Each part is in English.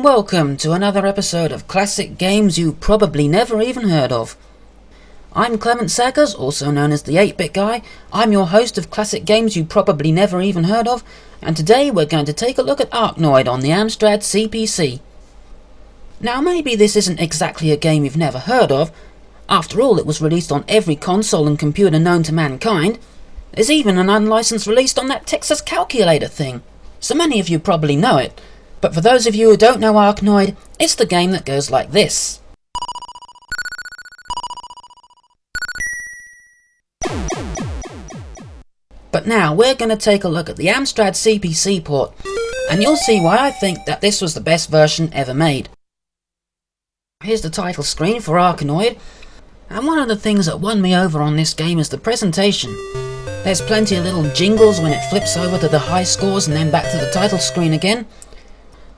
and welcome to another episode of classic games you probably never even heard of. I'm Clement Saggers, also known as the 8-Bit Guy. I'm your host of classic games you probably never even heard of, and today we're going to take a look at Arkanoid on the Amstrad CPC. Now maybe this isn't exactly a game you've never heard of. After all, it was released on every console and computer known to mankind. There's even an unlicensed release on that Texas calculator thing. So many of you probably know it. But for those of you who don't know Arkanoid, it's the game that goes like this. But now we're going to take a look at the Amstrad CPC port, and you'll see why I think that this was the best version ever made. Here's the title screen for Arkanoid, and one of the things that won me over on this game is the presentation. There's plenty of little jingles when it flips over to the high scores and then back to the title screen again.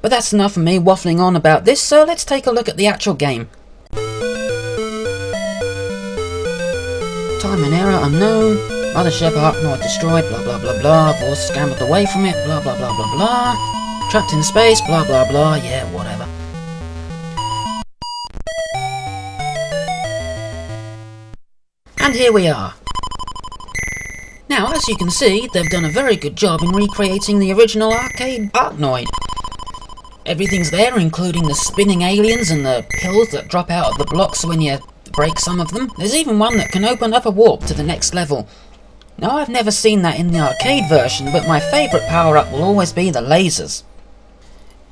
But that's enough of me waffling on about this, so let's take a look at the actual game. Time and error unknown, mothership Arkanoid destroyed, blah blah blah blah, force scrambled away from it, blah blah blah blah blah, trapped in space, blah blah blah, yeah, whatever. And here we are. Now, as you can see, they've done a very good job in recreating the original arcade Arkanoid. Everything's there, including the spinning aliens and the pills that drop out of the blocks when you break some of them. There's even one that can open up a warp to the next level. Now, I've never seen that in the arcade version, but my favourite power-up will always be the lasers.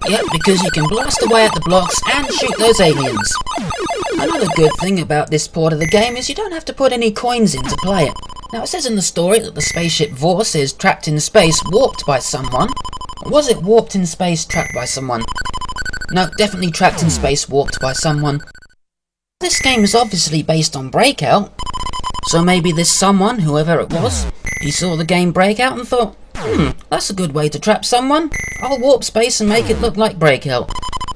Yep, because you can blast away at the blocks and shoot those aliens. Another good thing about this port of the game is you don't have to put any coins in to play it. Now, it says in the story that the spaceship Vorse is trapped in space, warped by someone. Or was it warped in space, trapped by someone? No, definitely trapped in space, warped by someone. This game is obviously based on Breakout, so maybe this someone, whoever it was, he saw the game Breakout and thought, that's a good way to trap someone. I'll warp space and make it look like Breakout.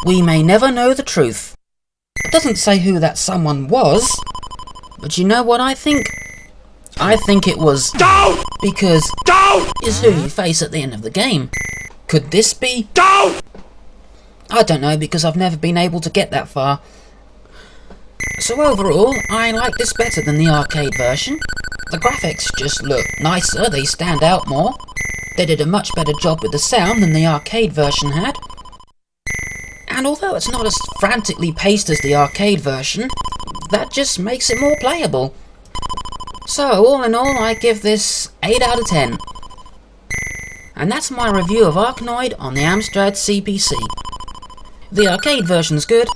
We may never know the truth. It doesn't say who that someone was, but you know what I think? I think it was Don't! Because Don't! Is who you face at the end of the game. Could this be Don't! I don't know, because I've never been able to get that far. So overall, I like this better than the arcade version. The graphics just look nicer, they stand out more. They did a much better job with the sound than the arcade version had. And although it's not as frantically paced as the arcade version, that just makes it more playable. So all in all, I give this 8 out of 10. And that's my review of Arkanoid on the Amstrad CPC. The arcade version's good,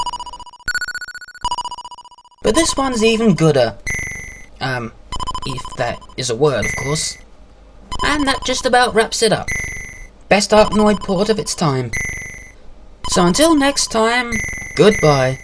but this one's even gooder. If that is a word, of course. And that just about wraps it up. Best Arkanoid port of its time. So until next time, goodbye.